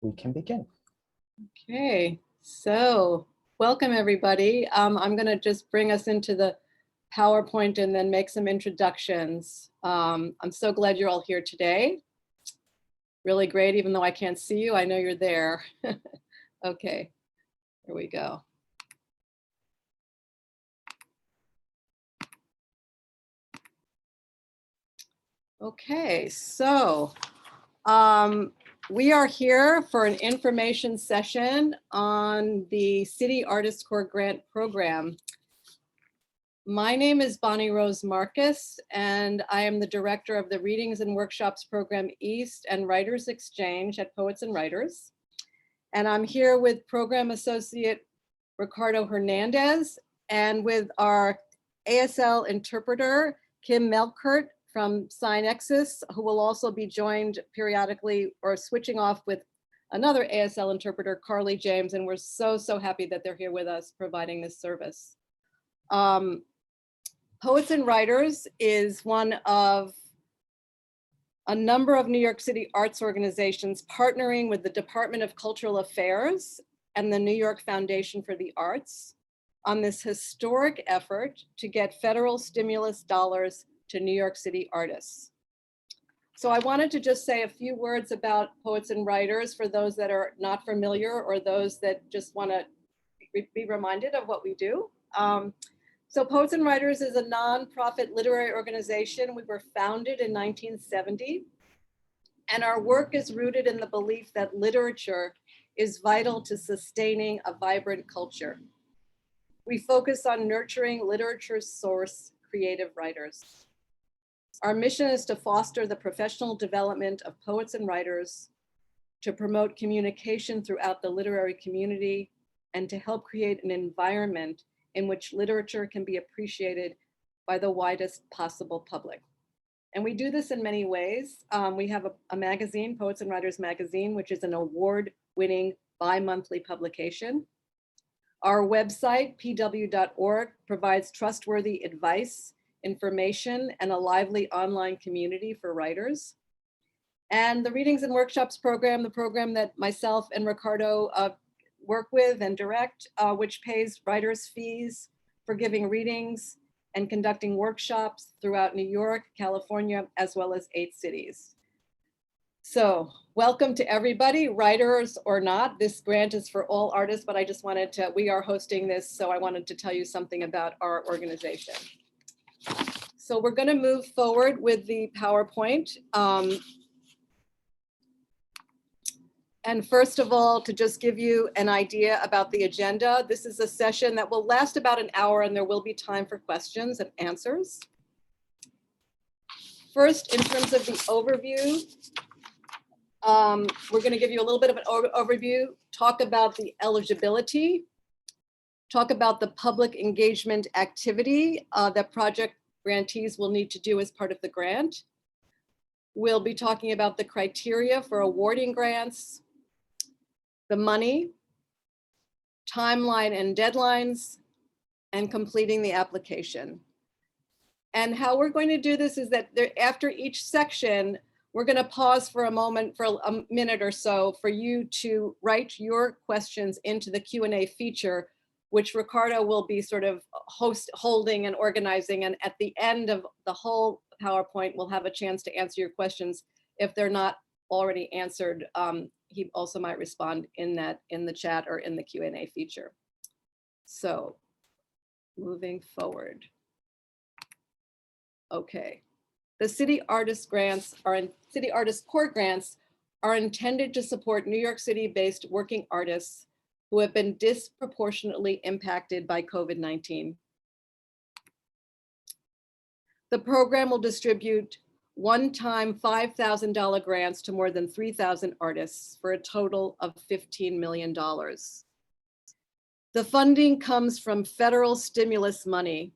we can begin. Okay, so welcome everybody. I'm going to just bring us into the PowerPoint and then make some introductions. I'm so glad you're all here today. Really great, even though I can't see you, I know you're there. Okay, here we go. Okay, so we are here for an information session on the City Artist Corps Grant Program. My name is Bonnie Rose Marcus, and I am the director of the Readings and Workshops Program East and Writers Exchange at Poets and Writers. And I'm here with Program Associate Ricardo Hernandez and with our ASL interpreter, Kim Melkert from SignXis, who will also be joined periodically or switching off with another ASL interpreter, Carly James, and we're so happy that they're here with us providing this service. Poets and Writers is one of a number of New York City arts organizations partnering with the Department of Cultural Affairs and the New York Foundation for the Arts on this historic effort to get federal stimulus dollars to New York City artists. So I wanted to just say a few words about Poets and Writers for those that are not familiar or those that just want to be reminded of what we do. So Poets and Writers is a nonprofit literary organization. We were founded in 1970, and our work is rooted in the belief that literature is vital to sustaining a vibrant culture. We focus on nurturing literature's source, creative writers. Our mission is to foster the professional development of poets and writers, to promote communication throughout the literary community, and to help create an environment in which literature can be appreciated by the widest possible public. And we do this in many ways. We have a magazine, Poets and Writers Magazine, which is an award-winning bi-monthly publication. Our website, pw.org, provides trustworthy advice, information, and a lively online community for writers. And the Readings and Workshops program, the program that myself and Ricardo work with and direct, which pays writers fees for giving readings and conducting workshops throughout New York, California, as well as 8 cities. So welcome to everybody, writers or not. This grant is for all artists, but I just wanted to, we are hosting this, so I wanted to tell you something about our organization. So we're going to move forward with the PowerPoint. And first of all, to just give you an idea about the agenda, this is a session that will last about an hour and there will be time for questions and answers. First, in terms of the overview, we're going to give you a little bit of an overview, talk about the eligibility, talk about the public engagement activity that project grantees will need to do as part of the grant. We'll be talking about the criteria for awarding grants, the money, timeline and deadlines, and completing the application. And how we're going to do this is that after each section, we're going to pause for a moment, for a minute or so, for you to write your questions into the Q&A feature, which Ricardo will be sort of holding and organizing. And at the end of the whole PowerPoint, we'll have a chance to answer your questions. If they're not already answered, he also might respond in the chat or in the Q&A feature. So moving forward. Okay. The City Artist Corps grants are intended to support New York City-based working artists who have been disproportionately impacted by COVID-19. The program will distribute one-time $5,000 grants to more than 3,000 artists for a total of $15 million. The funding comes from federal stimulus money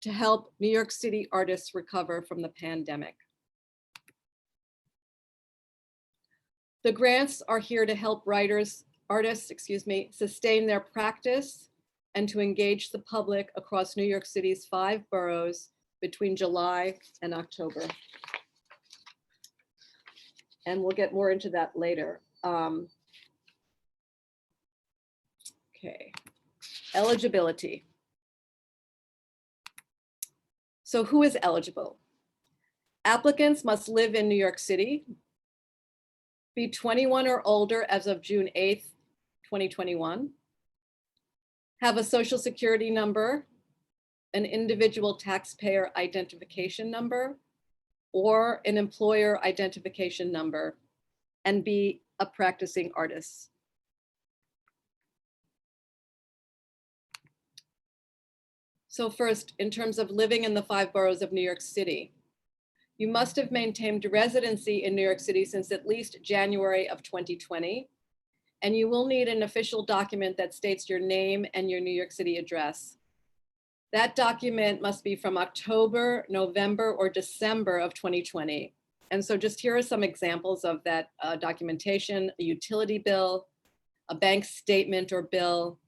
to help New York City artists recover from the pandemic. The grants are here to help artists, sustain their practice and to engage the public across New York City's 5 boroughs between July and October. And we'll get more into that later. Okay, eligibility. So who is eligible? Applicants must live in New York City, be 21 or older as of June 8th, 2021, have a social security number, an individual taxpayer identification number, or an employer identification number, and be a practicing artist. So first, in terms of living in the 5 boroughs of New York City, you must have maintained residency in New York City since at least January of 2020, and you will need an official document that states your name and your New York City address. That document must be from October, November, or December of 2020. And so just here are some examples of that documentation: a utility bill, a bank statement or bill,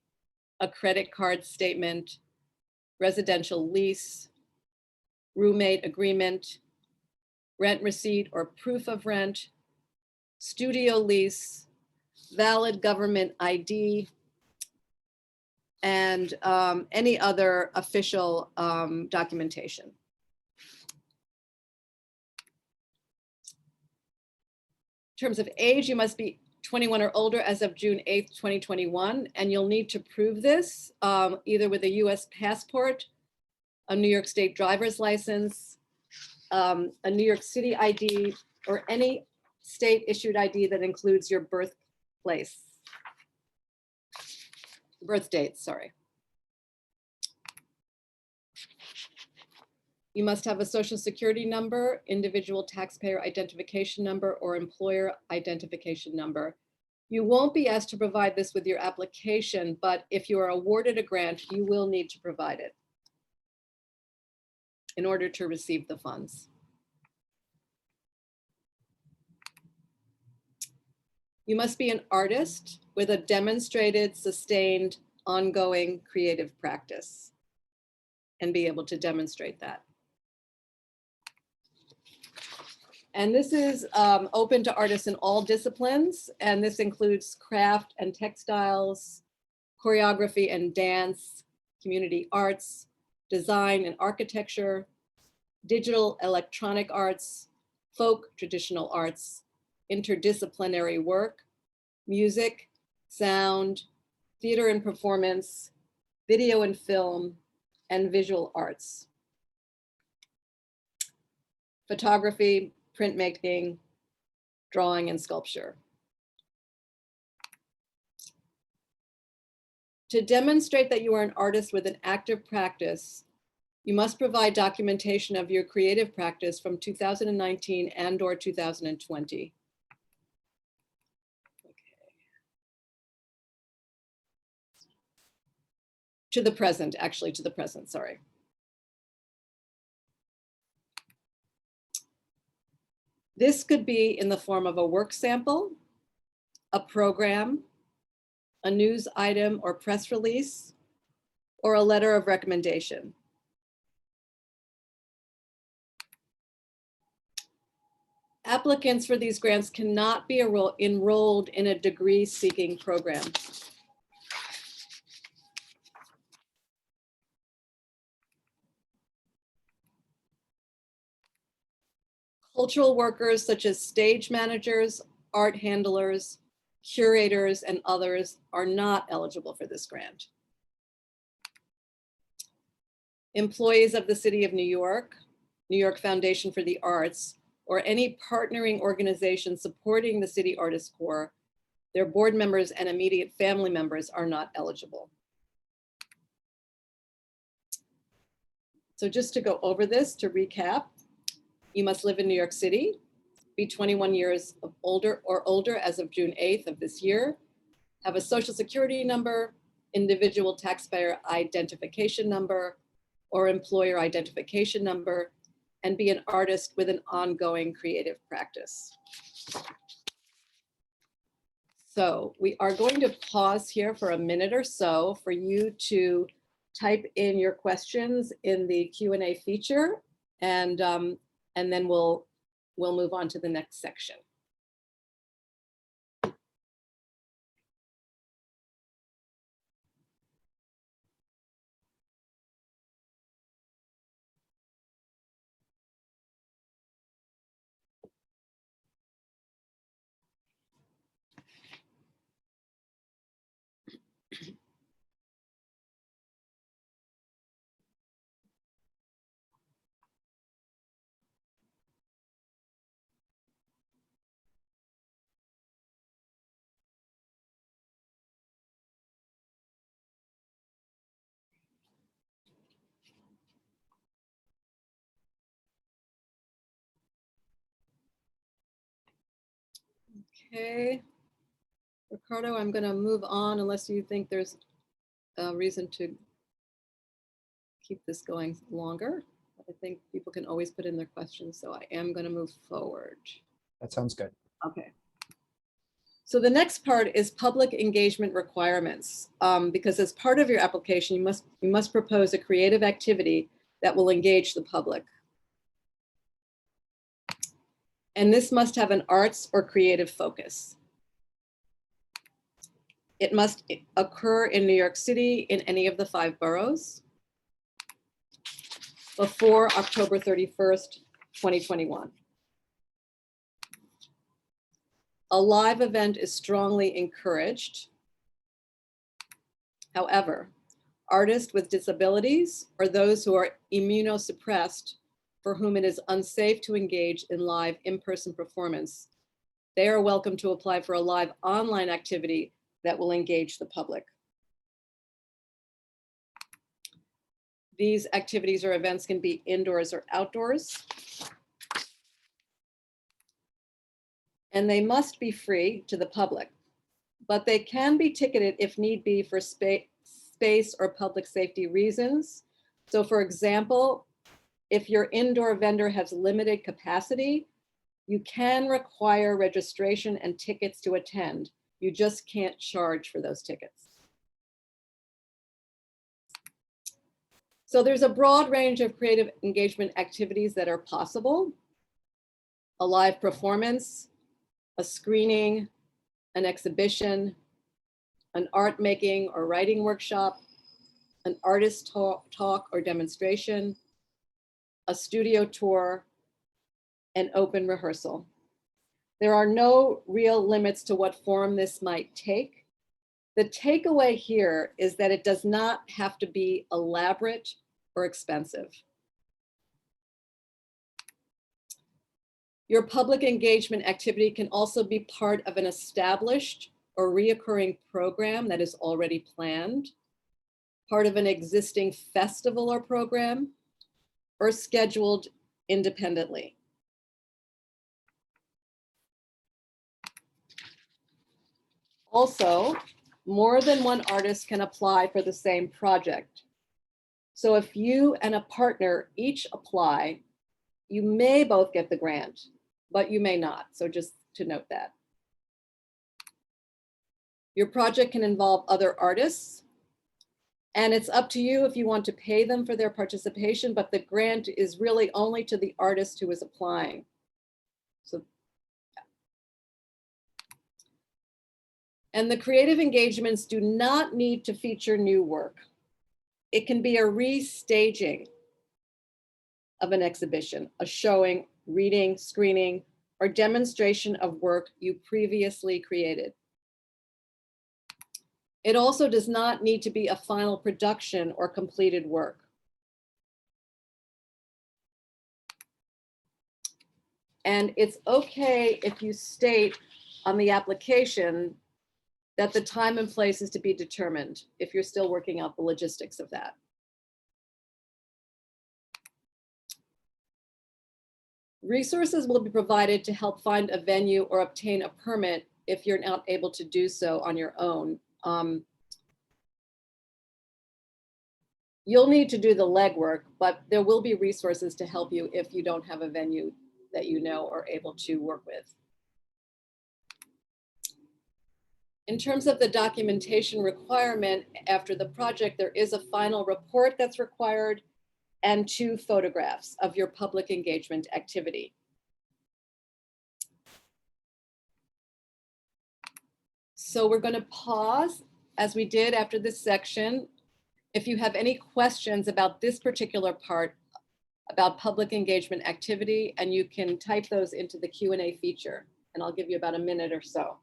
a credit card statement, residential lease, roommate agreement, rent receipt or proof of rent, studio lease, valid government ID, and any other official documentation. In terms of age, you must be 21 or older as of June 8th, 2021, and you'll need to prove this either with a US passport, a New York State driver's license, a New York City ID, or any state issued ID that includes your birth date, sorry. You must have a social security number, individual taxpayer identification number, or employer identification number. You won't be asked to provide this with your application, but if you are awarded a grant, you will need to provide it in order to receive the funds. You must be an artist with a demonstrated, sustained, ongoing creative practice and be able to demonstrate that. And this is open to artists in all disciplines, and this includes craft and textiles, choreography and dance, community arts, design and architecture, digital electronic arts, folk traditional arts, interdisciplinary work, music, sound, theater and performance, video and film, and visual arts. Photography, printmaking, drawing, and sculpture. To demonstrate that you are an artist with an active practice, you must provide documentation of your creative practice from 2019 and/or 2020. Okay. To the present, actually, to the present, sorry. This could be in the form of a work sample, a program, a news item or press release, or a letter of recommendation. Applicants for these grants cannot be enrolled in a degree-seeking program. Cultural workers such as stage managers, art handlers, curators, and others are not eligible for this grant. Employees of the City of New York, New York Foundation for the Arts, or any partnering organization supporting the City Artist Corps, their board members and immediate family members are not eligible. So just to go over this, to recap, you must live in New York City, be 21 years of older as of June 8th of this year, have a social security number, individual taxpayer identification number, or employer identification number, and be an artist with an ongoing creative practice. So we are going to pause here for a minute or so for you to type in your questions in the Q&A feature, and then we'll move on to the next section. Okay. Ricardo, I'm going to move on unless you think there's a reason to keep this going longer. I think people can always put in their questions, so I am going to move forward. That sounds good. Okay. So the next part is public engagement requirements, because as part of your application, you must propose a creative activity that will engage the public. And this must have an arts or creative focus. It must occur in New York City in any of the 5 boroughs before October 31st, 2021. A live event is strongly encouraged. However, artists with disabilities or those who are immunosuppressed for whom it is unsafe to engage in live in-person performance, they are welcome to apply for a live online activity that will engage the public. These activities or events can be indoors or outdoors. And they must be free to the public, but they can be ticketed if need be for space or public safety reasons. So for example, if your indoor vendor has limited capacity, you can require registration and tickets to attend. You just can't charge for those tickets. So there's a broad range of creative engagement activities that are possible. A live performance, a screening, an exhibition, an art making or writing workshop, an artist talk or demonstration, a studio tour, an open rehearsal. There are no real limits to what form this might take. The takeaway here is that it does not have to be elaborate or expensive. Your public engagement activity can also be part of an established or reoccurring program that is already planned, part of an existing festival or program, or scheduled independently. Also, more than one artist can apply for the same project. So if you and a partner each apply, you may both get the grant, but you may not. So just to note that. Your project can involve other artists, and it's up to you if you want to pay them for their participation, but the grant is really only to the artist who is applying. So, and the creative engagements do not need to feature new work. It can be a restaging of an exhibition, a showing, reading, screening, or demonstration of work you previously created. It also does not need to be a final production or completed work. And it's okay if you state on the application that the time and place is to be determined if you're still working out the logistics of that. Resources will be provided to help find a venue or obtain a permit if you're not able to do so on your own. You'll need to do the legwork, but there will be resources to help you if you don't have a venue that you know or able to work with. In terms of the documentation requirement after the project, there is a final report that's required and 2 photographs of your public engagement activity. So we're going to pause as we did after this section. If you have any questions about this particular part about public engagement activity, and you can type those into the Q&A feature, and I'll give you about a minute or so.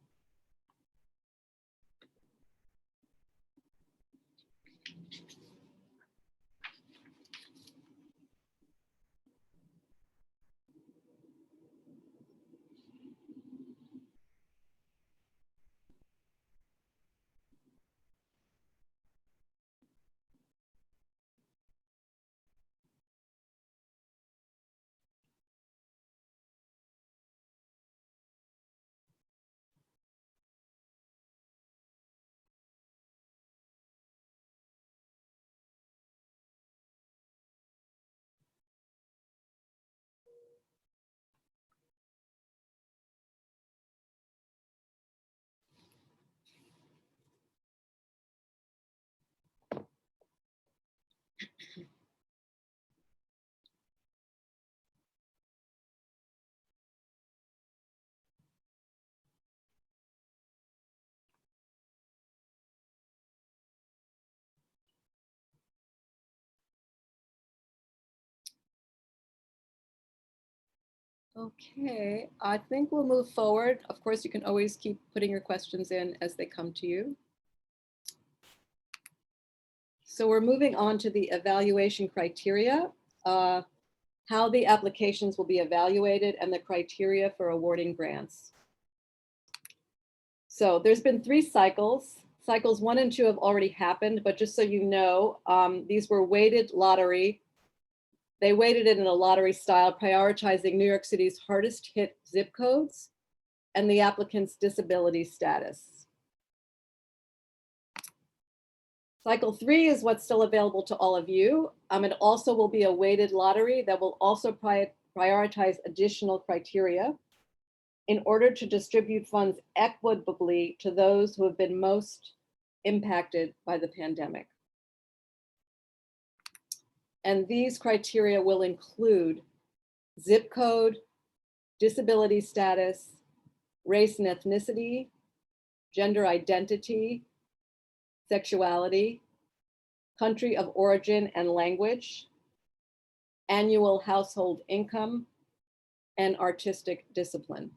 Okay, I think we'll move forward. Of course, you can always keep putting your questions in as they come to you. So we're moving on to the evaluation criteria, how the applications will be evaluated and the criteria for awarding grants. So there's been 3 cycles. Cycles 1 and 2 have already happened, but just so you know, these were weighted lottery. They weighted it in a lottery style, prioritizing New York City's hardest hit zip codes and the applicant's disability status. Cycle 3 is what's still available to all of you. It also will be a weighted lottery that will also prioritize additional criteria in order to distribute funds equitably to those who have been most impacted by the pandemic. And these criteria will include zip code, disability status, race and ethnicity, gender identity, sexuality, country of origin and language, annual household income, and artistic discipline.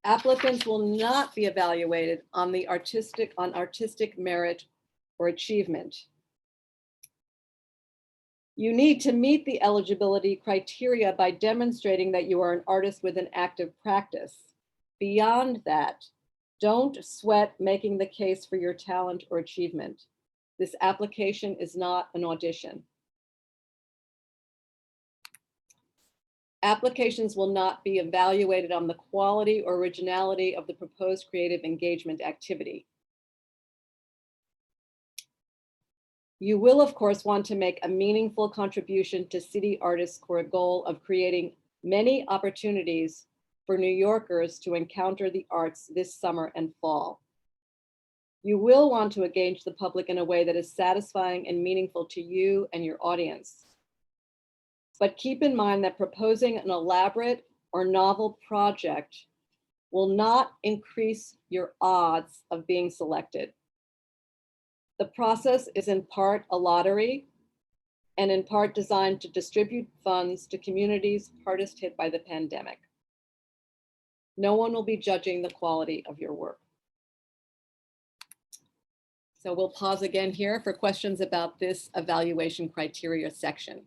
Applicants will not be evaluated on artistic merit or achievement. You need to meet the eligibility criteria by demonstrating that you are an artist with an active practice. Beyond that, don't sweat making the case for your talent or achievement. This application is not an audition. Applications will not be evaluated on the quality or originality of the proposed creative engagement activity. You will, of course, want to make a meaningful contribution to city artists' core goal of creating many opportunities for New Yorkers to encounter the arts this summer and fall. You will want to engage the public in a way that is satisfying and meaningful to you and your audience. But keep in mind that proposing an elaborate or novel project will not increase your odds of being selected. The process is in part a lottery and in part designed to distribute funds to communities hardest hit by the pandemic. No one will be judging the quality of your work. So we'll pause again here for questions about this evaluation criteria section.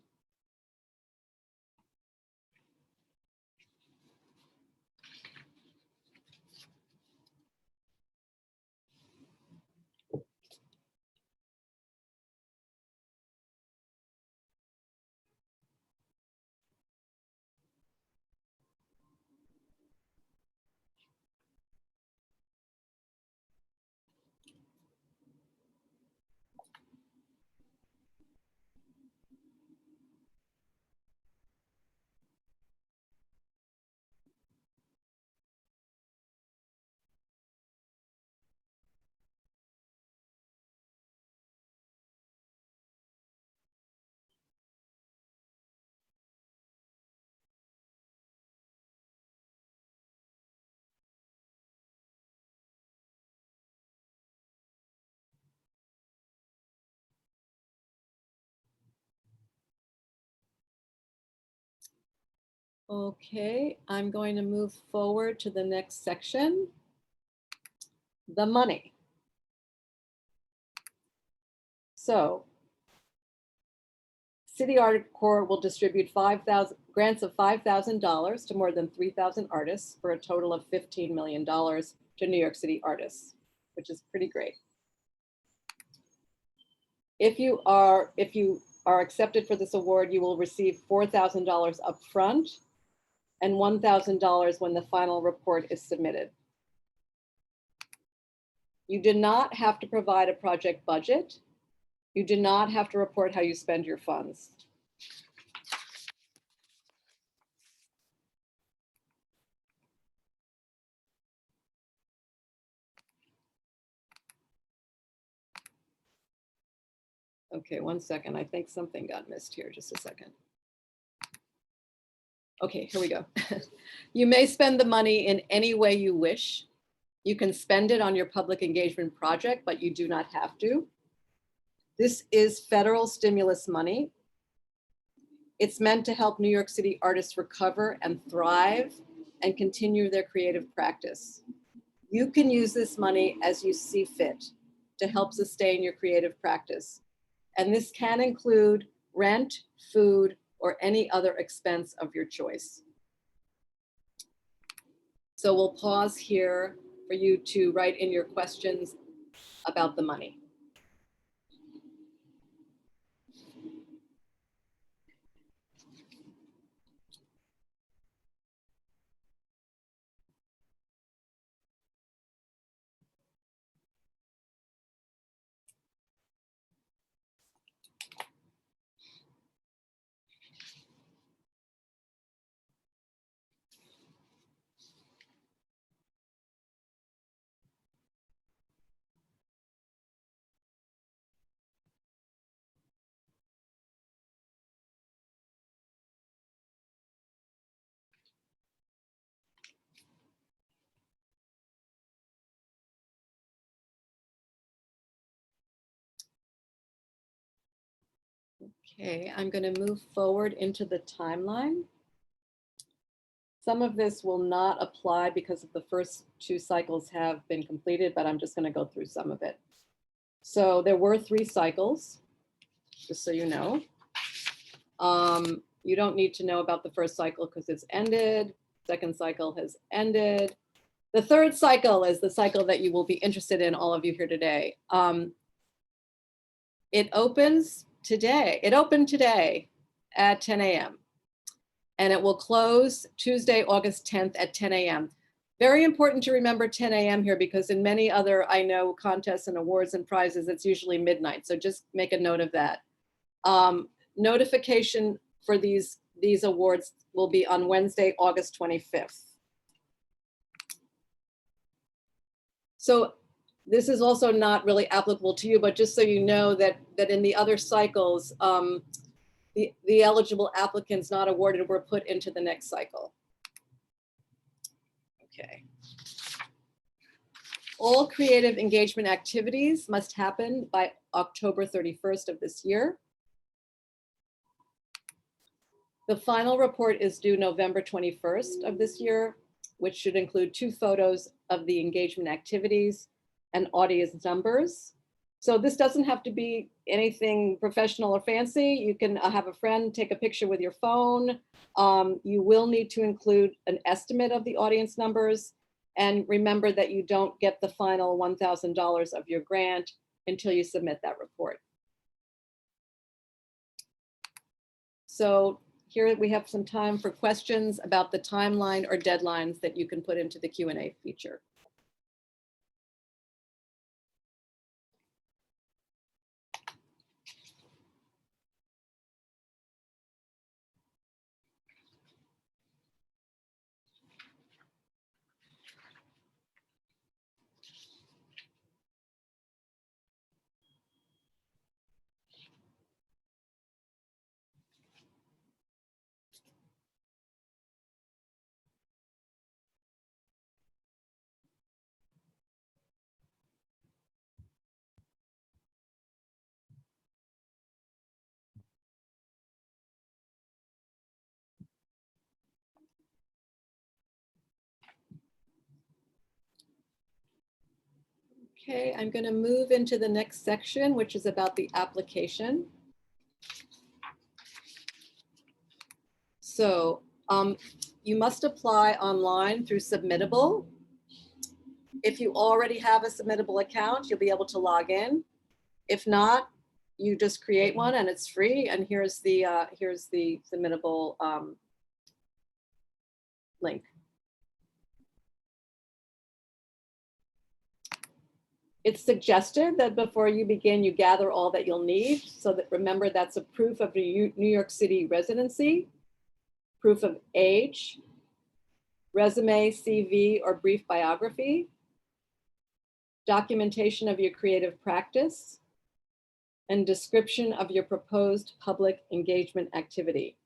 Okay, I'm going to move forward to the next section, the money. So, City Art Corps will distribute grants of $5,000 to more than 3,000 artists for a total of $15 million to New York City artists, which is pretty great. If you are accepted for this award, you will receive $4,000 upfront and $1,000 when the final report is submitted. You do not have to provide a project budget. You do not have to report how you spend your funds. Okay, one second. I think something got missed here. Just a second. Okay, here we go. You may spend the money in any way you wish. You can spend it on your public engagement project, but you do not have to. This is federal stimulus money. It's meant to help New York City artists recover and thrive and continue their creative practice. You can use this money as you see fit to help sustain your creative practice. And this can include rent, food, or any other expense of your choice. So we'll pause here for you to write in your questions about the money. Okay, I'm going to move forward into the timeline. Some of this will not apply because of the first two cycles have been completed, but I'm just going to go through some of it. So there were 3 cycles, just so you know. You don't need to know about the first cycle because it's ended. Second cycle has ended. The third cycle is the cycle that you will be interested in, all of you here today. It opens today. It opened today at 10 a.m. and it will close Tuesday, August 10th at 10 a.m. Very important to remember 10 a.m. here because in many other, I know, contests and awards and prizes, it's usually midnight. So just make a note of that. Notification for these awards will be on Wednesday, August 25th. So this is also not really applicable to you, but just so you know that in the other cycles, the eligible applicants not awarded were put into the next cycle. Okay. All creative engagement activities must happen by October 31st of this year. The final report is due November 21st of this year, which should include 2 photos of the engagement activities and audience numbers. So this doesn't have to be anything professional or fancy. You can have a friend take a picture with your phone. You will need to include an estimate of the audience numbers. And remember that you don't get the final $1,000 of your grant until you submit that report. So here we have some time for questions about the timeline or deadlines that you can put into the Q&A feature. Okay, I'm going to move into the next section, which is about the application. So you must apply online through Submittable. If you already have a Submittable account, you'll be able to log in. If not, you just create one and it's free. And here's the Submittable link. It's suggested that before you begin, you gather all that you'll need. So that remember, that's a proof of your New York City residency, proof of age, resume, CV, or brief biography, documentation of your creative practice, and description of your proposed public engagement activity.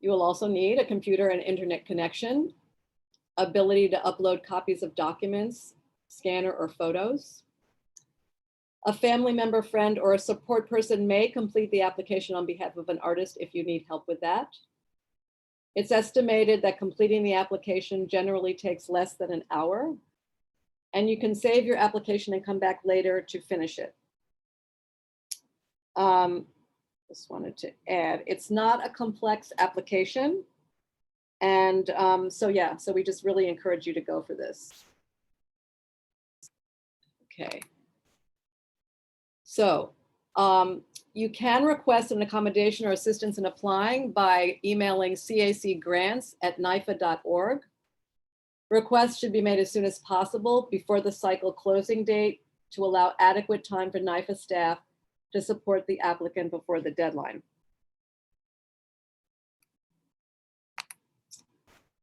You will also need a computer and internet connection, ability to upload copies of documents, scanner or photos, A family member, friend, or a support person may complete the application on behalf of an artist if you need help with that. It's estimated that completing the application generally takes less than an hour, and you can save your application and come back later to finish it. Just wanted to add, it's not a complex application. And so we just really encourage you to go for this. Okay. So you can request an accommodation or assistance in applying by emailing cacgrants@nyfa.org. Requests should be made as soon as possible before the cycle closing date to allow adequate time for NYFA staff to support the applicant before the deadline.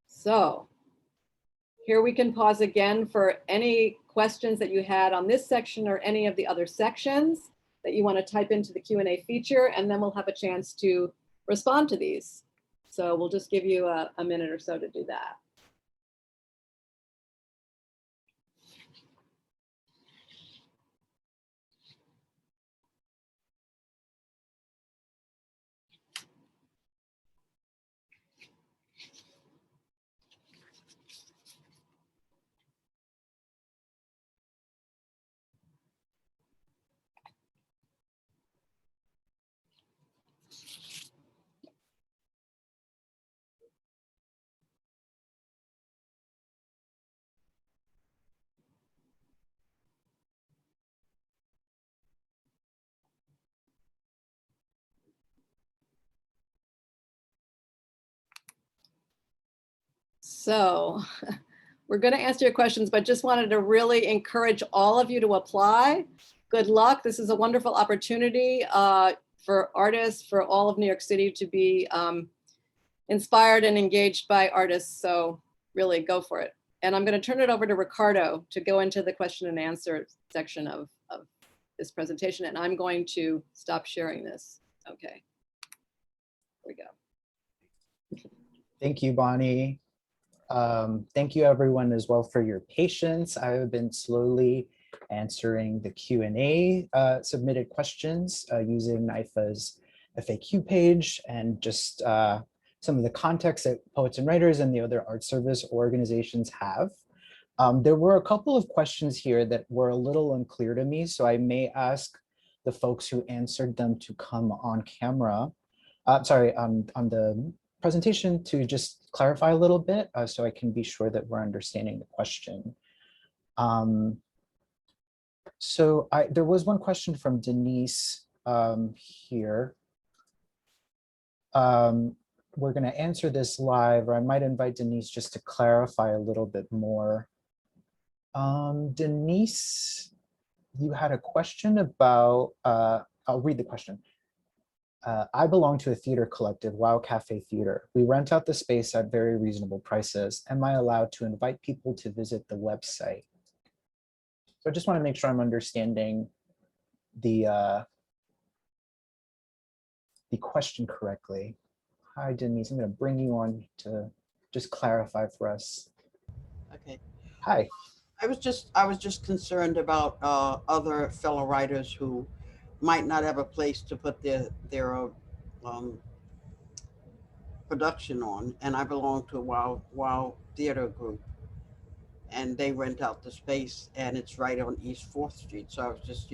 So here we can pause again for any questions that you had on this section or any of the other sections that you want to type into the Q&A feature, and then we'll have a chance to respond to these. So we'll just give you a minute or so to do that. So we're going to answer your questions, but just wanted to really encourage all of you to apply. Good luck. This is a wonderful opportunity for artists, for all of New York City to be inspired and engaged by artists. So really go for it. And I'm going to turn it over to Ricardo to go into the question and answer section of this presentation. And I'm going to stop sharing this. Okay. Here we go. Thank you, Bonnie. Thank you everyone as well for your patience. I have been slowly answering the Q&A submitted questions using NYFA's FAQ page and just some of the context that poets and writers and the other art service organizations have. There were a couple of questions here that were a little unclear to me, so I may ask the folks who answered them to come on camera, on the presentation to just clarify a little bit so I can be sure that we're understanding the question. There was one question from Denise here. We're going to answer this live, or I might invite Denise just to clarify a little bit more. Denise, you had a question about, I'll read the question. I belong to a theater collective, Wow Cafe Theater. We rent out the space at very reasonable prices. Am I allowed to invite people to visit the website? So I just want to make sure I'm understanding the question correctly. Hi, Denise. I'm going to bring you on to just clarify for us. Okay. Hi. I was just concerned about other fellow writers who might not have a place to put their production on, and I belong to a Wow Theater group, and they rent out the space, and it's right on East 4th Street. So I was just,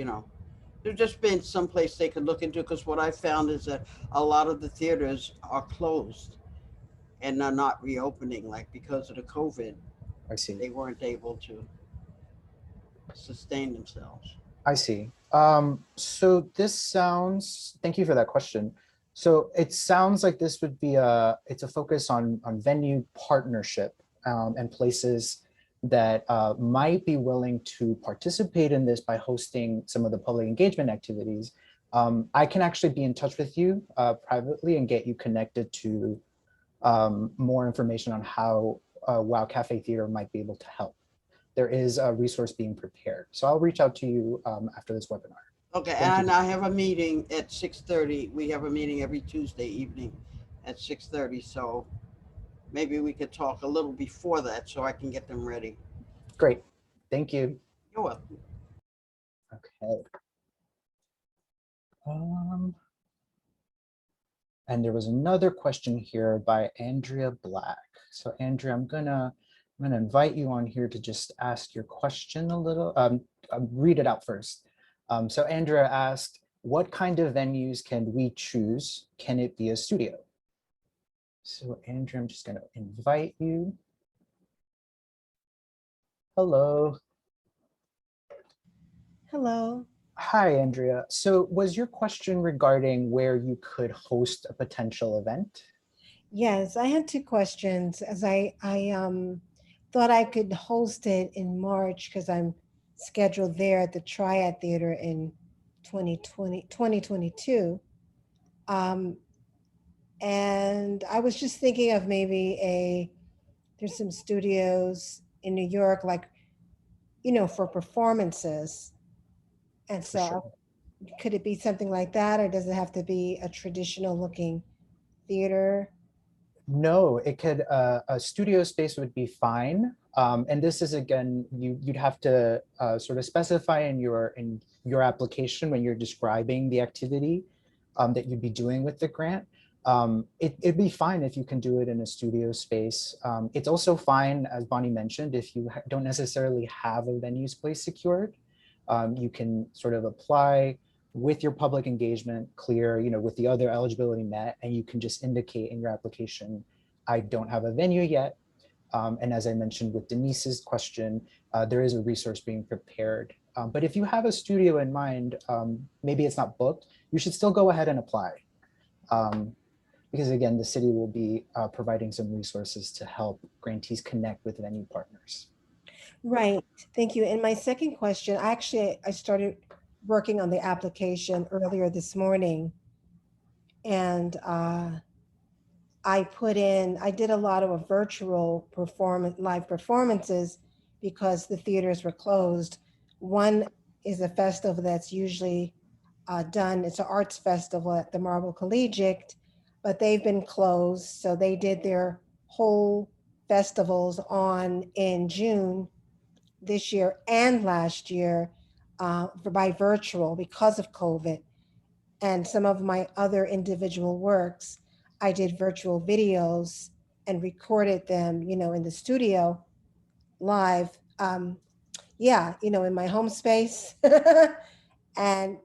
there's just been some place they could look into, because what I found is that a lot of the theaters are closed and are not reopening, like because of the COVID. I see. They weren't able to sustain themselves. I see. So this sounds, thank you for that question. So it sounds like this would be it's a focus on venue partnership and places that might be willing to participate in this by hosting some of the public engagement activities. I can actually be in touch with you privately and get you connected to more information on how Wow Cafe Theater might be able to help. There is a resource being prepared. So I'll reach out to you after this webinar. Okay, and I have a meeting at 6:30. We have a meeting every Tuesday evening at 6:30. So maybe we could talk a little before that so I can get them ready. Great, thank you. You're welcome. Okay. Um, and there was another question here by Andrea Black. So Andrea, I'm gonna invite you on here to just ask your question a little. Read it out first. So Andrea asked, what kind of venues can we choose? Can it be a studio? So Andrea, I'm just gonna invite you. Hello. Hello. Hi, Andrea. So was your question regarding where you could host a potential event? Yes, I had two questions as I thought I could host it in March because I'm scheduled there at the Triad Theater in 2022. Um, and I was just thinking of maybe there's some studios in New York, like, for performances. And For sure. so could it be something like that, or does it have to be a traditional looking theater? No, it could, a studio space would be fine. And this is, again, you'd have to sort of specify in your application when you're describing the activity that you'd be doing with the grant. It'd be fine if you can do it in a studio space. It's also fine, as Bonnie mentioned, if you don't necessarily have a venue space secured. You can sort of apply with your public engagement clear, with the other eligibility met, and you can just indicate in your application, I don't have a venue yet. And as I mentioned with Denise's question, there is a resource being prepared. But if you have a studio in mind, maybe it's not booked, you should still go ahead and apply. Because again, the city will be providing some resources to help grantees connect with venue partners. Right. Thank you. And my second question, I started working on the application earlier this morning, and I did a lot of virtual live performances because the theaters were closed. One is a festival that's usually done. It's an arts festival at the Marble Collegiate, but they've been closed. So they did their whole festivals in June this year and last year by virtual because of COVID. And some of my other individual works, I did virtual videos and recorded them, in the studio live. In my home space and,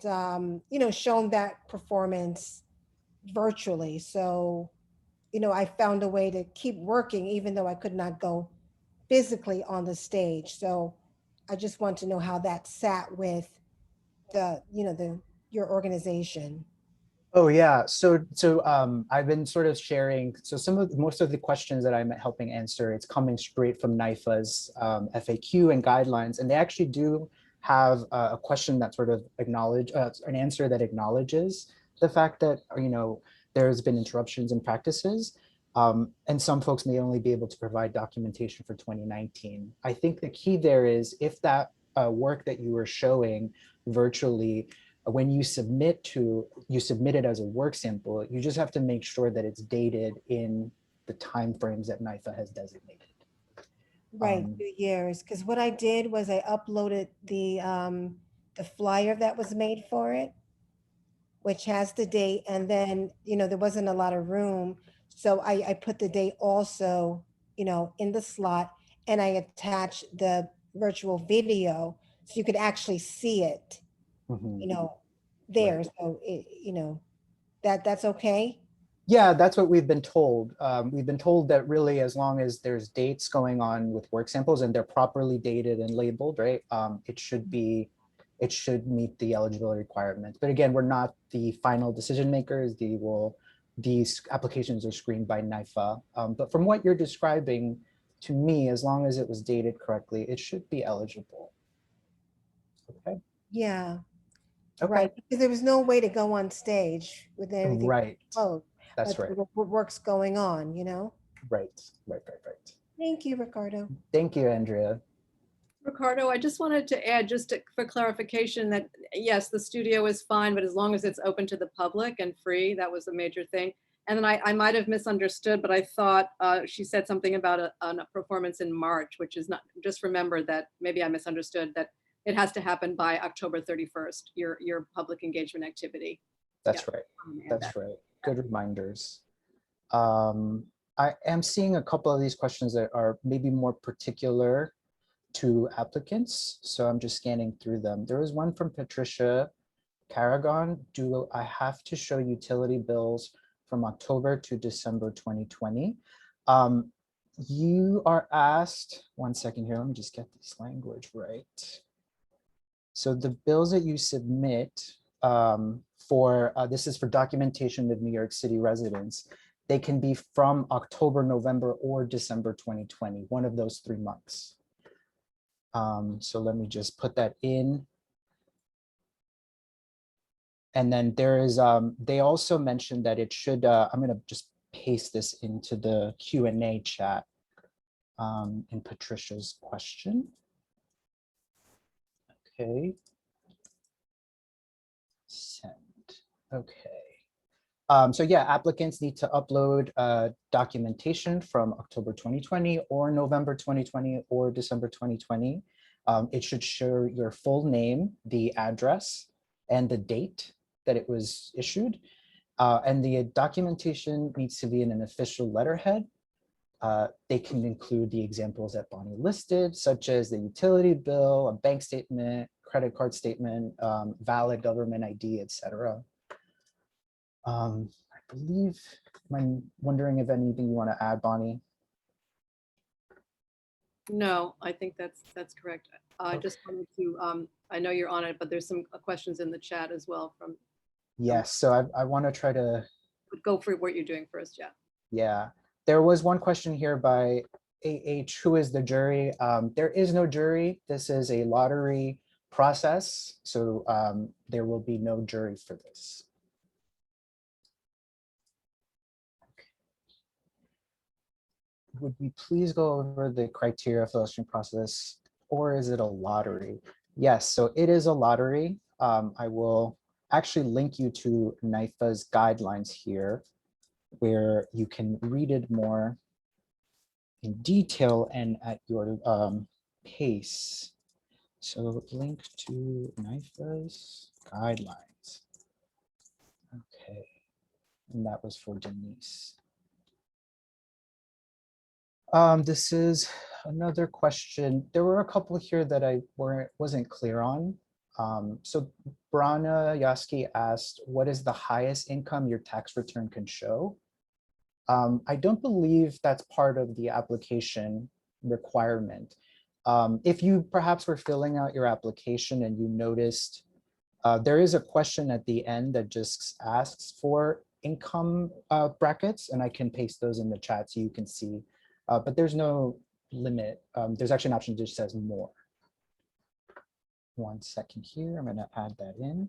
shown that performance virtually. So, I found a way to keep working even though I could not go physically on the stage. So I just want to know how that sat with your organization. Oh yeah, so I've been sort of sharing. So most of the questions that I'm helping answer, it's coming straight from NYFA's FAQ and guidelines, and they actually do have a question that sort of an answer that acknowledges the fact that there's been interruptions in practices, and some folks may only be able to provide documentation for 2019. I think the key there is if that work that you were showing virtually, when you submit it as a work sample, you just have to make sure that it's dated in the timeframes that NYFA has designated. Right, 2 years. Because what I did was I uploaded the flyer that was made for it, which has the date, and then there wasn't a lot of room, so I put the date also in the slot, and I attached the virtual video so you could actually see it Mhm. there. Right. So that's okay. Yeah, that's what we've been told. We've been told that really, as long as there's dates going on with work samples and they're properly dated and labeled, right? It should meet the eligibility requirements. But again, we're not the final decision makers. These applications are screened by NYFA. But from what you're describing to me, as long as it was dated correctly, it should be eligible. Okay. Yeah. Okay. Right, because there was no way to go on stage with everything Right. closed, That's but there right. were works going on. Right. Thank you, Ricardo. Thank you, Andrea. Ricardo, I just wanted to add, for clarification, that yes, the studio is fine, but as long as it's open to the public and free, that was a major thing. And then I might have misunderstood, but I thought she said something about a performance in March, which is not, just remember that maybe I misunderstood that it has to happen by October 31st, your public engagement activity. That's Yeah. right. And That's right. Good reminders. I am seeing a couple of these questions that are maybe more particular to applicants. So I'm just scanning through them. There was one from Patricia Carragon. Do I have to show utility bills from October to December 2020? You are asked, one second here, let me just get this language right. So the bills that you submit this is for documentation of New York City residents, they can be from October, November, or December 2020, one of those 3 months. So let me just put that in. And then there is, they also mentioned that it should, I'm gonna just paste this into the Q&A chat in Patricia's question. Okay. Send, okay. So yeah, applicants need to upload documentation from October 2020 or November 2020 or December 2020. It should show your full name, the address, and the date that it was issued. And the documentation needs to be in an official letterhead. They can include the examples that Bonnie listed, such as the utility bill, a bank statement, credit card statement, valid government ID, etc. I believe, I'm wondering if anything you want to add, Bonnie? No, I think that's correct. I just wanted to, I know you're on it, but there's some questions in the chat as well from. Yes, so I want to try to. Go for what you're doing first, yeah. Yeah, there was one question here by AH, who is the jury? There is no jury. This is a lottery process, so there will be no jury for this. Would we please go over the criteria for the selection process, or is it a lottery? Yes, so it is a lottery. I will actually link you to NYFA's guidelines here, where you can read it more in detail and at your pace. So link to NYFA's guidelines. Okay, and that was for Denise. This is another question. There were a couple here that I wasn't clear on. So Brana Yaski asked, what is the highest income your tax return can show? I don't believe that's part of the application requirement. If you perhaps were filling out your application and you noticed there is a question at the end that just asks for income brackets, and I can paste those in the chat so you can see. But there's no limit. There's actually an option that just says more. 1 second here, I'm gonna add that in.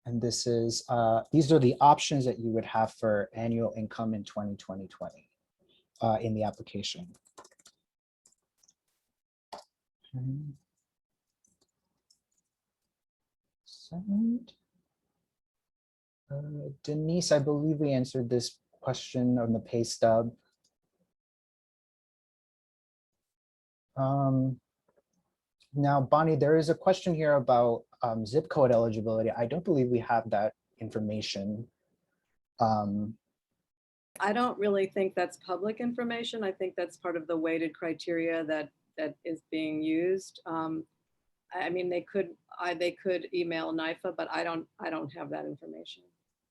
And this is, these are the options that you would have for annual income in 2020 in the application. Second. Denise, I believe we answered this question on the pay stub. Now, Bonnie, there is a question here about zip code eligibility. I don't believe we have that information. I don't really think that's public information. I think that's part of the weighted criteria that is being used. I mean, they could email NYFA, but I don't have that information.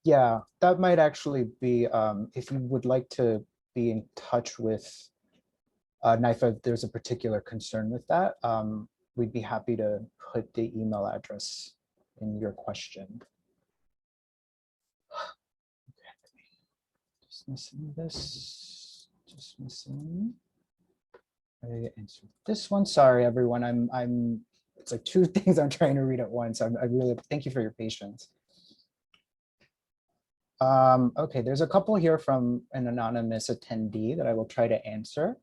Yeah, that might actually be, if you would like to be in touch with NYFA, if there's a particular concern with that, we'd be happy to put the email address in your question. Okay. Just missing this, just missing. I answered this one. Sorry, everyone. It's like 2 things I'm trying to read at once. I really thank you for your patience. Okay, there's a couple here from an anonymous attendee that I will try to answer.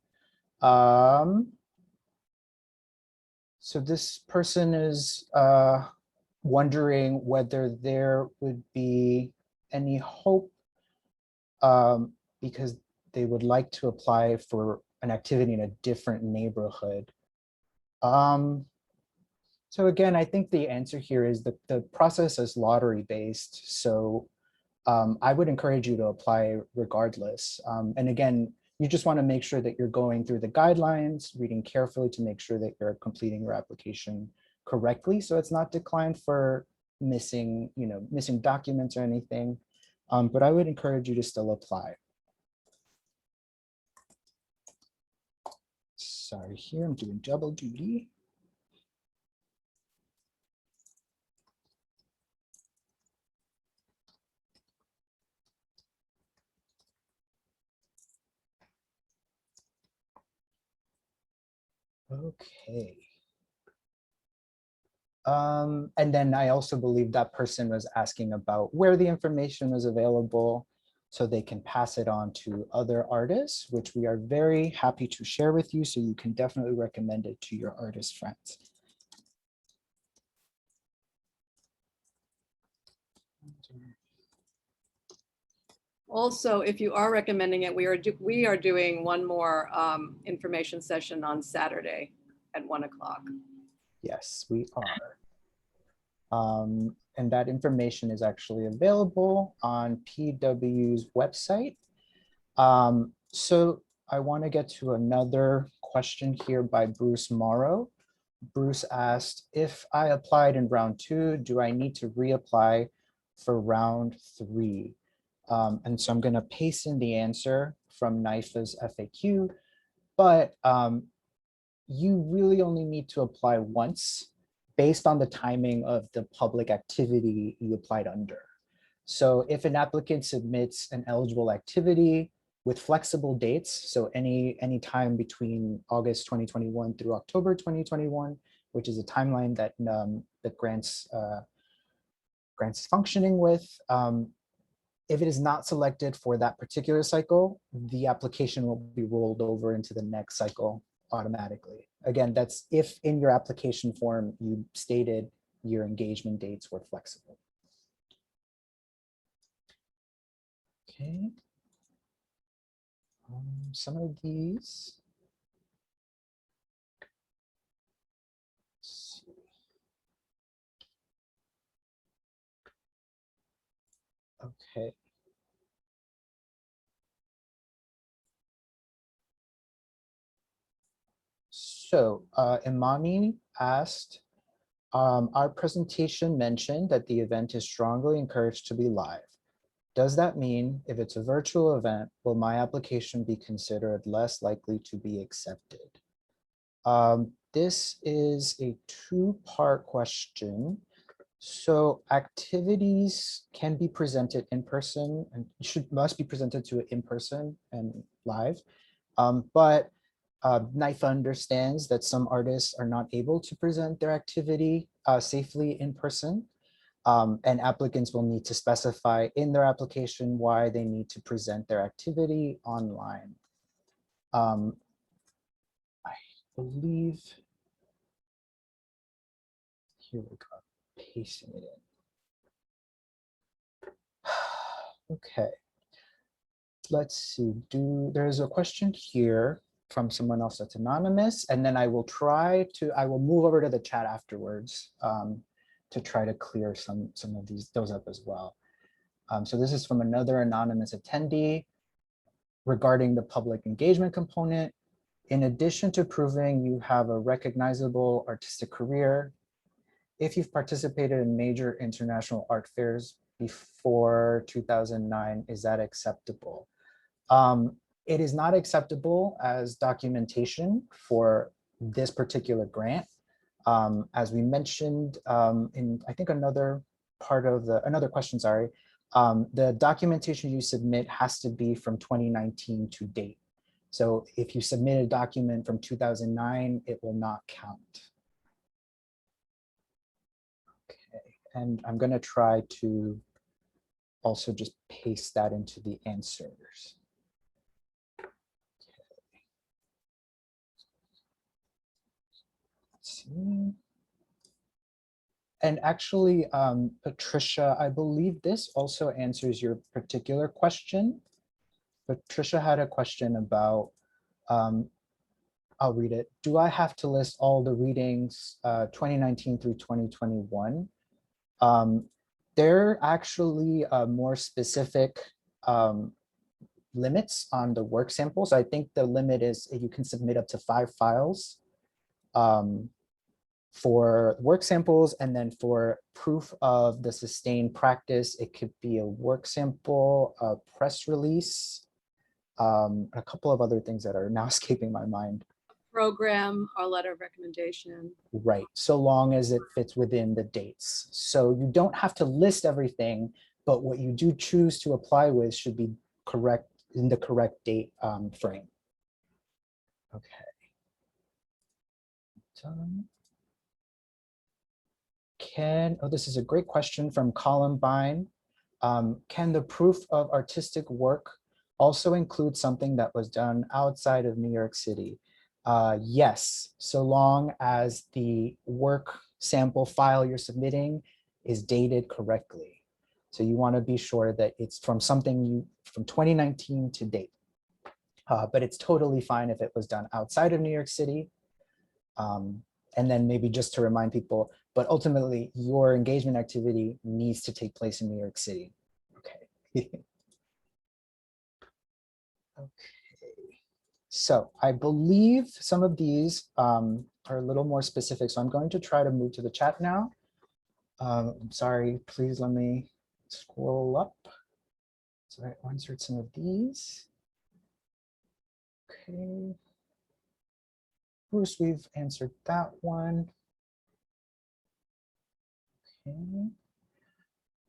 So this person is wondering whether there would be any hope because they would like to apply for an activity in a different neighborhood. So again, I think the answer here is the process is lottery based. So I would encourage you to apply regardless. And again, you just want to make sure that you're going through the guidelines, reading carefully to make sure that you're completing your application correctly. So it's not declined for missing, missing documents or anything. But I would encourage you to still apply. Sorry, here I'm doing double duty. Okay. And then I also believe that person was asking about where the information is available so they can pass it on to other artists, which we are very happy to share with you. So you can definitely recommend it to your artist friends. Also, if you are recommending it, we are doing one more information session on Saturday at 1 o'clock. Yes, we are. And that information is actually available on PW's website. So I want to get to another question here by Bruce Morrow. Bruce asked, if I applied in round 2, do I need to reapply for round 3? And so I'm going to paste in the answer from NYFA's FAQ, but you really only need to apply once based on the timing of the public activity you applied under. So if an applicant submits an eligible activity with flexible dates, so any time between August 2021 through October 2021, which is a timeline that the grants is functioning with, if it is not selected for that particular cycle, the application will be rolled over into the next cycle automatically. Again, that's if in your application form you stated your engagement dates were flexible. Okay. Some of these. Let's see. Okay. So Imani asked, our presentation mentioned that the event is strongly encouraged to be live. Does that mean if it's a virtual event, will my application be considered less likely to be accepted? This is a two-part question. So activities can be presented in person and must be presented to it in person and live. But NYFA understands that some artists are not able to present their activity safely in person. And applicants will need to specify in their application why they need to present their activity online. I believe, here we go, pasting it in. Okay, let's see, there's a question here from someone else that's anonymous, and then I will move over to the chat afterwards to try to clear some of those up as well. So this is from another anonymous attendee regarding the public engagement component. In addition to proving you have a recognizable artistic career, if you've participated in major international art fairs before 2009, is that acceptable? It is not acceptable as documentation for this particular grant. As we mentioned in, I think another question, sorry, the documentation you submit has to be from 2019 to date. So if you submit a document from 2009, it will not count. Okay, and I'm going to try to also just paste that into the answers. See. And actually, Patricia, I believe this also answers your particular question. Patricia had a question about I'll read it. Do I have to list all the readings 2019 through 2021? There are actually more specific limits on the work samples. I think the limit is you can submit up to 5 files for work samples, and then for proof of the sustained practice, it could be a work sample, a press release, a couple of other things that are now escaping my mind. Program, our letter of recommendation. Right, so long as it fits within the dates. So you don't have to list everything, but what you do choose to apply with should be correct in the correct date frame. Okay. This is a great question from Columbine. Can the proof of artistic work also include something that was done outside of New York City? Yes, so long as the work sample file you're submitting is dated correctly. So you want to be sure that it's from something from 2019 to date. But it's totally fine if it was done outside of New York City. And then maybe just to remind people, but ultimately your engagement activity needs to take place in New York City. Okay. Okay. So I believe some of these are a little more specific. So I'm going to try to move to the chat now. I'm sorry, please let me scroll up. So I answered some of these. Okay. Bruce, we've answered that one. Okay.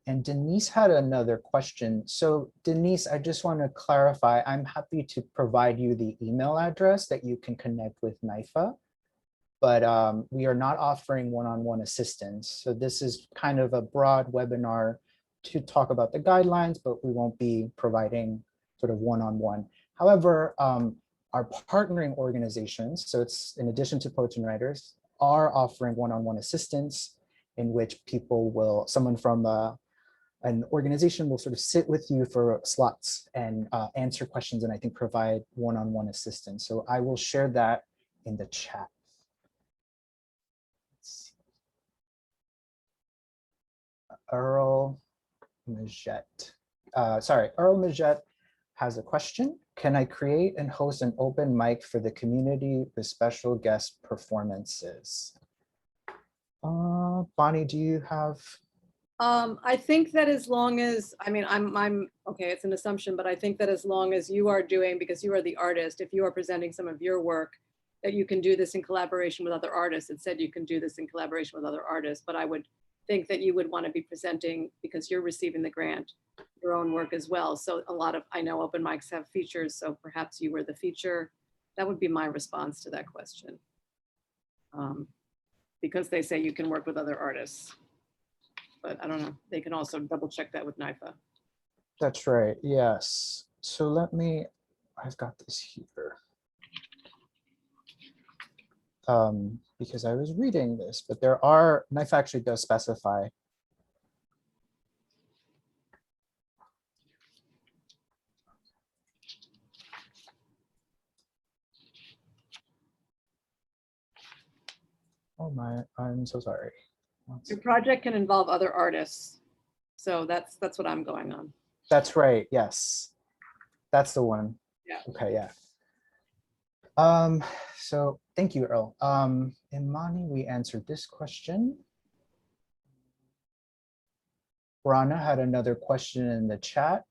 And Denise had another question. So Denise, I just want to clarify, I'm happy to provide you the email address that you can connect with NYFA, but we are not offering one-on-one assistance. So this is kind of a broad webinar to talk about the guidelines, but we won't be providing sort of one-on-one. However, our partnering organizations, so it's in addition to poets and writers, are offering one-on-one assistance in which people will, someone from an organization will sort of sit with you for slots and answer questions, and I think provide one-on-one assistance. So I will share that in the chat. Let's see. Earl Majette. Earl Majette has a question. Can I create and host an open mic for the community with special guest performances? Bonnie, do you have? I think that as long as, I mean, I'm okay, it's an assumption, but I think that as long as you are doing, because you are the artist, if you are presenting some of your work, that you can do this in collaboration with other artists. It said you can do this in collaboration with other artists, but I would think that you would want to be presenting, because you're receiving the grant, your own work as well. So a lot of, I know open mics have features, so perhaps you were the feature. That would be my response to that question. Because they say you can work with other artists. But I don't know, they can also double check that with NYFA. That's right, yes. So let me, I've got this here. Because I was reading this, but there are, NYFA actually does specify. Oh my, I'm so sorry. Your project can involve other artists. So that's what I'm going on. That's right, yes. That's the one. Yeah. Okay, yeah. So thank you, Earl. Imani, we answered this question. Rana had another question in the chat.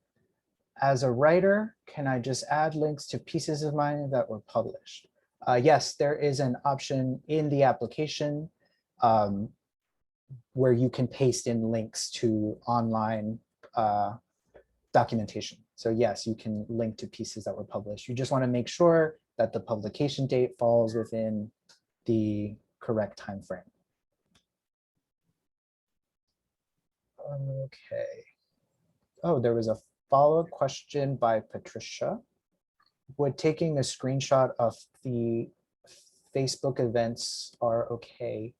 As a writer, can I just add links to pieces of mine that were published? Yes, there is an option in the application where you can paste in links to online documentation. So yes, you can link to pieces that were published. You just want to make sure that the publication date falls within the correct time frame. Okay. Oh, there was a follow-up question by Patricia. Would taking a screenshot of the Facebook events are okay?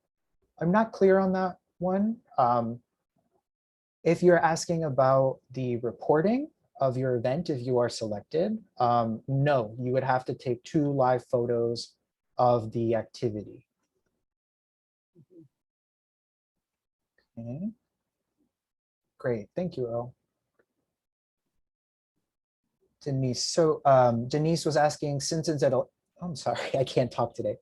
I'm not clear on that one. If you're asking about the reporting of your event, if you are selected, no, you would have to take 2 live photos of the activity. Okay. Great, thank you, Earl. Denise, so Denise was asking, since it's I'm sorry, I can't talk today.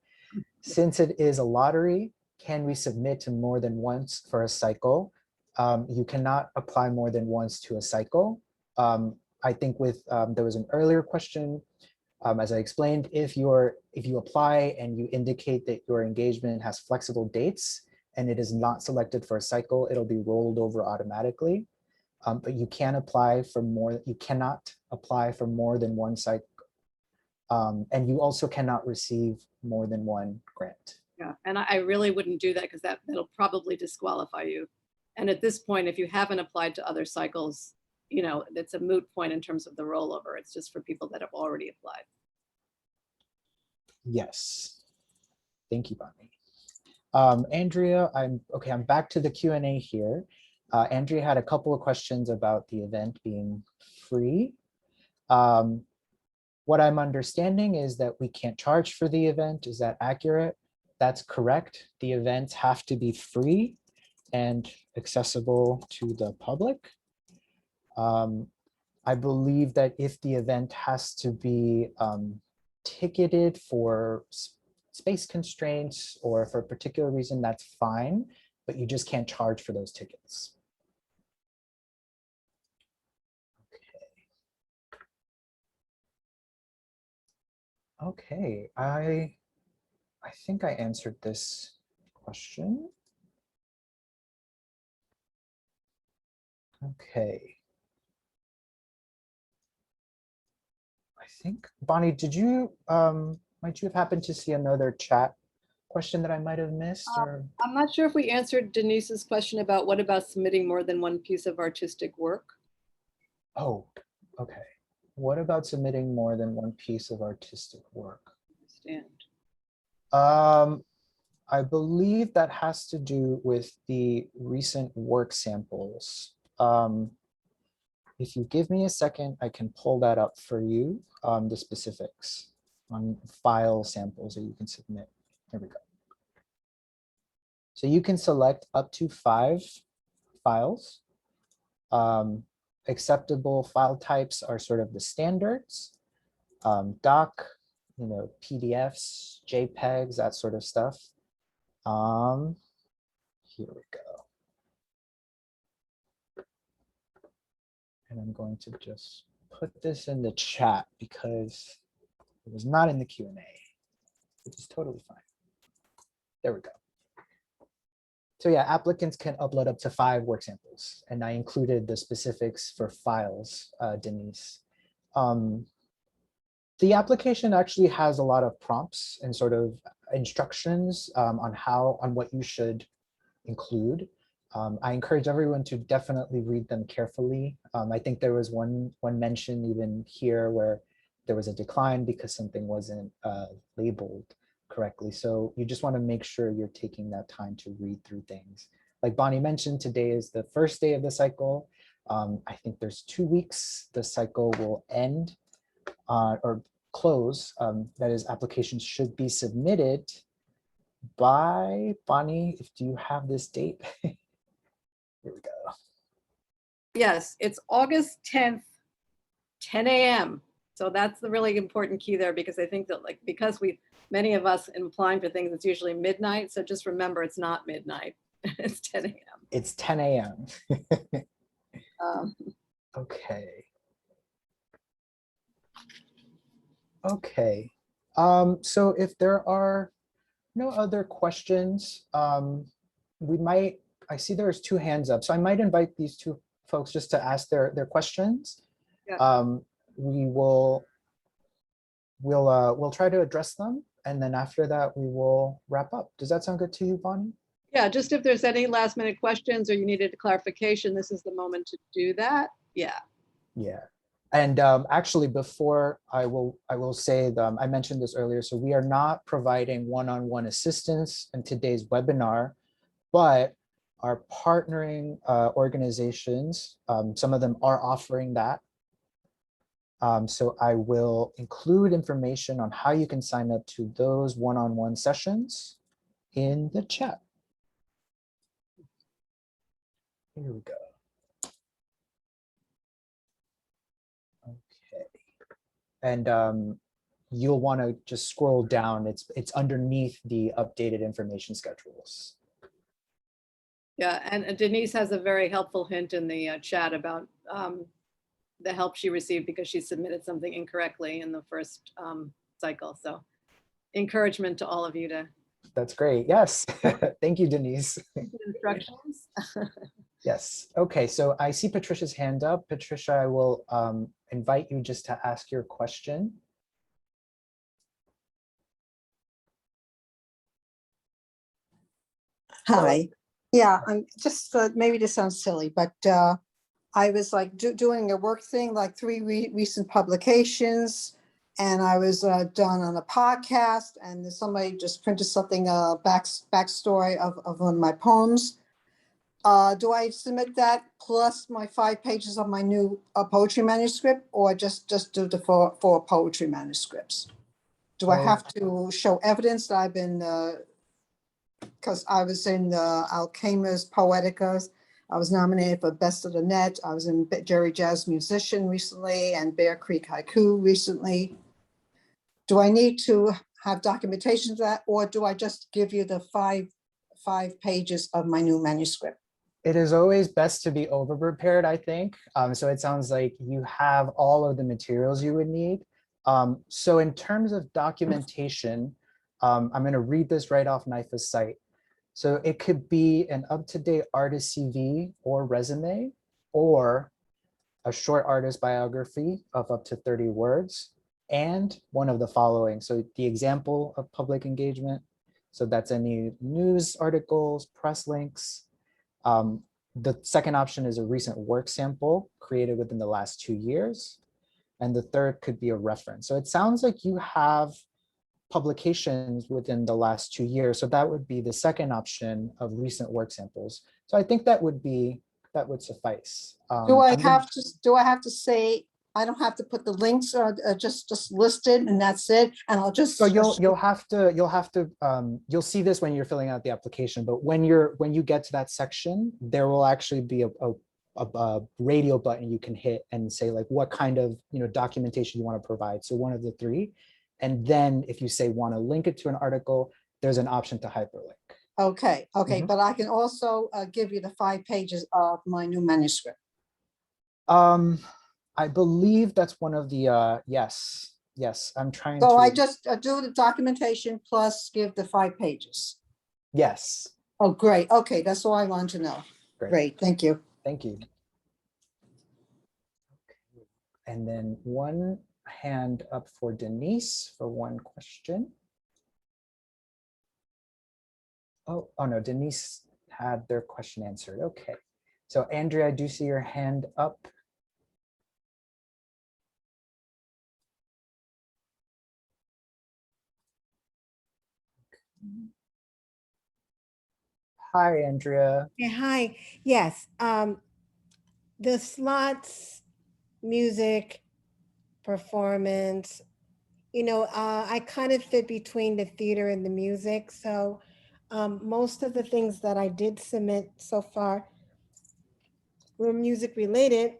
Since it is a lottery, can we submit to more than once for a cycle? You cannot apply more than once to a cycle. I think there was an earlier question, as I explained, if you apply and you indicate that your engagement has flexible dates and it is not selected for a cycle, it'll be rolled over automatically. But you cannot apply for more than one cycle. And you also cannot receive more than one grant. Yeah, and I really wouldn't do that because that'll probably disqualify you. And at this point, if you haven't applied to other cycles, it's a moot point in terms of the rollover. It's just for people that have already applied. Yes. Thank you, Bonnie. Andrea, I'm back to the Q&A here. Andrea had a couple of questions about the event being free. What I'm understanding is that we can't charge for the event. Is that accurate? That's correct. The events have to be free and accessible to the public. I believe that if the event has to be ticketed for space constraints or for a particular reason, that's fine, but you just can't charge for those tickets. Okay, I think I answered this question. Okay. I think, Bonnie, might you have happened to see another chat question that I might have missed? Or I'm not sure if we answered Denise's question about what about submitting more than one piece of artistic work? Oh, okay. What about submitting more than one piece of artistic work? I believe that has to do with the recent work samples. If you give me a second, I can pull that up for you, the specifics on file samples that you can submit. Here we go. So you can select up to 5 files. Acceptable file types are sort of the standards, doc, PDFs, JPEGs, that sort of stuff. Here we go. And I'm going to just put this in the chat because it was not in the Q&A, which is totally fine. There we go. So yeah, applicants can upload up to 5 work samples, and I included the specifics for files, Denise. The application actually has a lot of prompts and sort of instructions on what you should include. I encourage everyone to definitely read them carefully. I think there was one mention even here where there was a decline because something wasn't labeled correctly. So you just want to make sure you're taking that time to read through things. Like Bonnie mentioned, today is the first day of the cycle. I think there's 2 weeks the cycle will end or close. That is, applications should be submitted by, Bonnie, do you have this date? Here we go. Yes, it's August 10th, 10 a.m. So that's the really important key there, because I think that because many of us in applying for things, it's usually midnight. So just remember, it's not midnight. It's 10 a.m. It's 10 a.m. Okay. Okay. So if there are no other questions, I see there's 2 hands up. So I might invite these 2 folks just to ask their questions. Yeah. We'll try to address them, and then after that we will wrap up. Does that sound good to you, Bonnie? Yeah, just if there's any last minute questions or you needed a clarification, this is the moment to do that. Yeah. Yeah. And actually, before I will say that I mentioned this earlier. So we are not providing one-on-one assistance in today's webinar, but our partnering organizations, some of them are offering that. So I will include information on how you can sign up to those one-on-one sessions in the chat. Here we go. Okay. And you'll want to just scroll down. It's underneath the updated information schedules. Yeah, and Denise has a very helpful hint in the chat about the help she received because she submitted something incorrectly in the first cycle. So encouragement to all of you to That's great. Yes. Thank you, Denise. instructions. Yes. Okay. So I see Patricia's hand up. Patricia, I will invite you just to ask your question. Hi. Yeah, I'm just, maybe this sounds silly, but I was like doing a work thing, like three recent publications, and I was done on a podcast, and somebody just printed something, backstory of one of my poems. Do I submit that plus my 5 pages of my new poetry manuscript, or just do the four poetry manuscripts? Do I have to show evidence that I've been, because I was in Alchemist Poeticas. I was nominated for Best of the Net. I was in Jerry Jazz Musician recently and Bear Creek Haiku recently. Do I need to have documentation of that, or do I just give you the five pages of my new manuscript? It is always best to be over prepared, I think. So it sounds like you have all of the materials you would need. So in terms of documentation, I'm going to read this right off NYFA's site. So it could be an up-to-date artist CV or resume, or a short artist biography of up to 30 words, and one of the following. So the example of public engagement. So that's any news articles, press links. The second option is a recent work sample created within the last 2 years. And the third could be a reference. So it sounds like you have publications within the last 2 years. So that would be the second option of recent work samples. So I think that would suffice. Do I have to say, I don't have to put the links, or just listed and that's it, and I'll just. So you'll have to you'll see this when you're filling out the application, but when you get to that section, there will actually be a radio button you can hit and say like what kind of documentation you want to provide. So one of the three. And then if you say want to link it to an article, there's an option to hyperlink. Okay, but I can also give you the 5 pages of my new manuscript. I believe that's one of the yes, I'm trying to. So I just do the documentation plus give the 5 pages. Yes. Oh, great. Okay, that's all I want to know. Great, thank you. Thank you. Okay. And then one hand up for Denise for one question. Oh no, Denise had their question answered. Okay. So Andrea, I do see your hand up. Hi, Andrea. Yeah, hi. Yes. The slots, music, performance, I kind of fit between the theater and the music. So most of the things that I did submit so far were music related,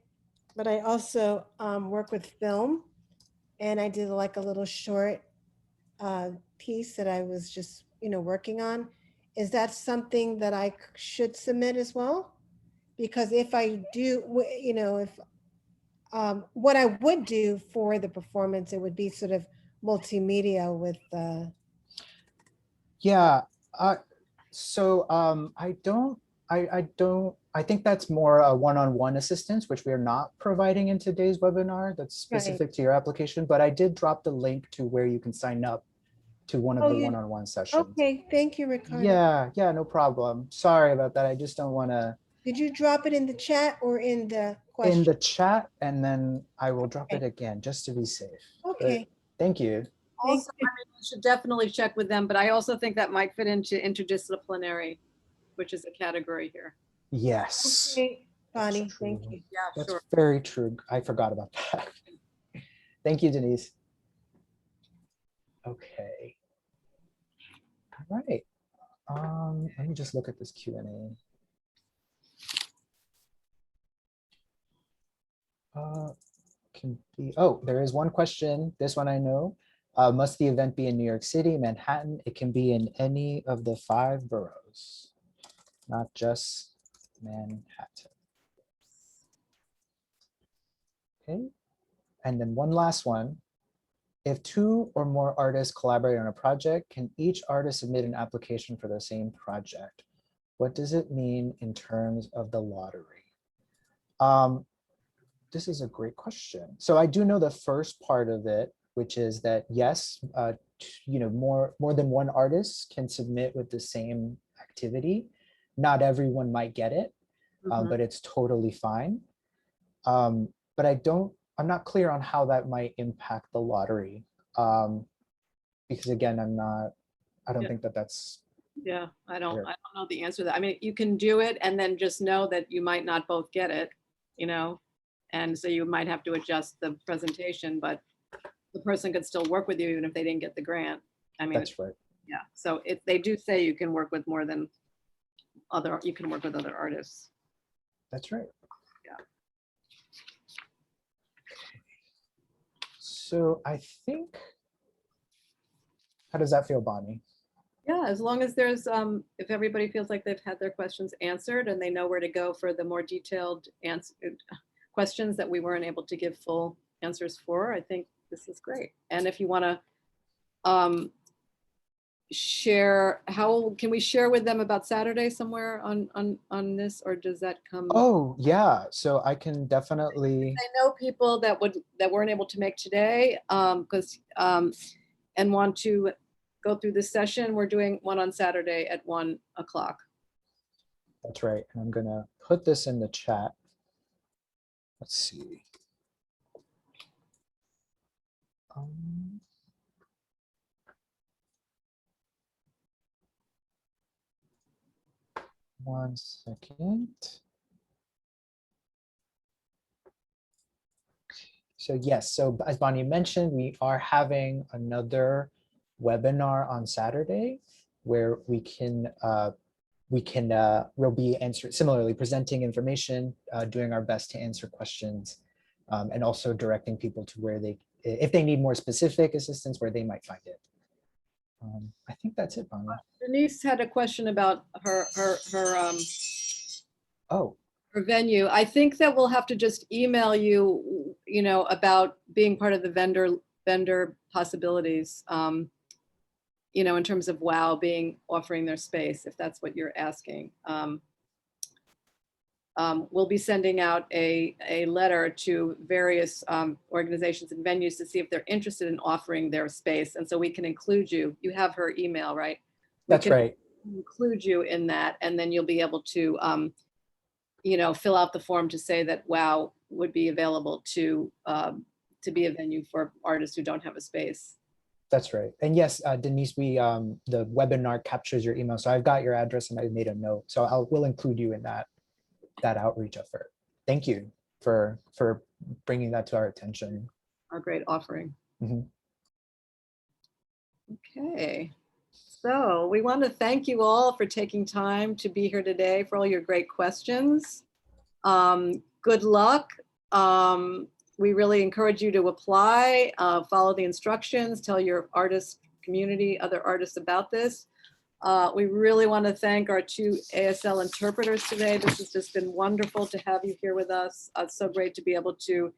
but I also work with film, and I did like a little short piece that I was just, working on. Is that something that I should submit as well? Because if I do, if what I would do for the performance, it would be sort of multimedia with Yeah. So I think that's more a one-on-one assistance, which we are not providing in today's webinar. That's specific to your application, but I did drop the link to where you can sign up to one of the one-on-one sessions. Okay, thank you, Ricardo. Yeah, no problem. Sorry about that. I just don't want to. Did you drop it in the chat or in the question? In the chat, and then I will drop it again just to be safe. Okay. But thank you. Also, I mean, you should definitely check with them, but I also think that might fit into interdisciplinary, which is a category here. Yes. Okay, Bonnie, thank you. Yeah, That's sure. very true. I forgot about that. Thank you, Denise. Okay. All right. Let me just look at this Q&A. There is one question. This one I know. Must the event be in New York City, Manhattan? It can be in any of the 5 boroughs, not just Manhattan. Okay. And then one last one. If 2 or more artists collaborate on a project, can each artist submit an application for the same project? What does it mean in terms of the lottery? This is a great question. So I do know the first part of it, which is that yes, more than one artist can submit with the same activity. Not everyone might get it, but it's totally fine. But I'm not clear on how that might impact the lottery. Because again, I don't think that's. Yeah, I don't know the answer to that. I mean, you can do it and then just know that you might not both get it, and so you might have to adjust the presentation, but the person could still work with you even if they didn't get the grant. I mean, That's right. Yeah, so they do say you can work with more than you can work with other artists. That's right. Yeah. So I think, how does that feel, Bonnie? Yeah, as long as there's, if everybody feels like they've had their questions answered and they know where to go for the more detailed questions that we weren't able to give full answers for, I think this is great. And if you want to share, how can we share with them about Saturday somewhere on this, or does that come? Oh yeah, so I can definitely. I know people that weren't able to make today and want to go through this session. We're doing one on Saturday at 1 o'clock. That's right. And I'm gonna put this in the chat. Let's see. One second. So yes, so as Bonnie mentioned, we are having another webinar on Saturday where we'll be similarly presenting information, doing our best to answer questions, and also directing people to where if they need more specific assistance, where they might find it. I think that's it, Bonnie. Denise had a question about her venue. I think that we'll have to just email you, about being part of the vendor possibilities, in terms of WOW offering their space, if that's what you're asking. We'll be sending out a letter to various organizations and venues to see if they're interested in offering their space. And so we can include you. You have her email, right? That's right. Include you in that, and then you'll be able to, fill out the form to say that WOW would be available to be a venue for artists who don't have a space. That's right. And yes, Denise, the webinar captures your email. So I've got your address and I made a note. So we'll include you in that outreach effort. Thank you for bringing that to our attention. Our great offering. Mm-hmm. Okay. So we want to thank you all for taking time to be here today, for all your great questions. Good luck. We really encourage you to apply, follow the instructions, tell your artist community, other artists about this. We really want to thank our 2 ASL interpreters today. This has just been wonderful to have you here with us. It's so great to be able to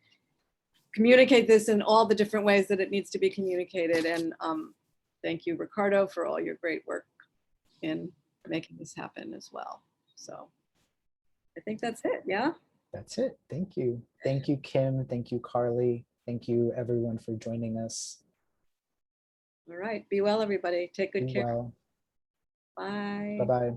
communicate this in all the different ways that it needs to be communicated. And thank you, Ricardo, for all your great work in making this happen as well. So I think that's it. Yeah. That's it. Thank you. Thank you, Kim. Thank you, Carly. Thank you, everyone, for joining us. All right. Be well, everybody. Take good care. Well. Bye. Bye-bye.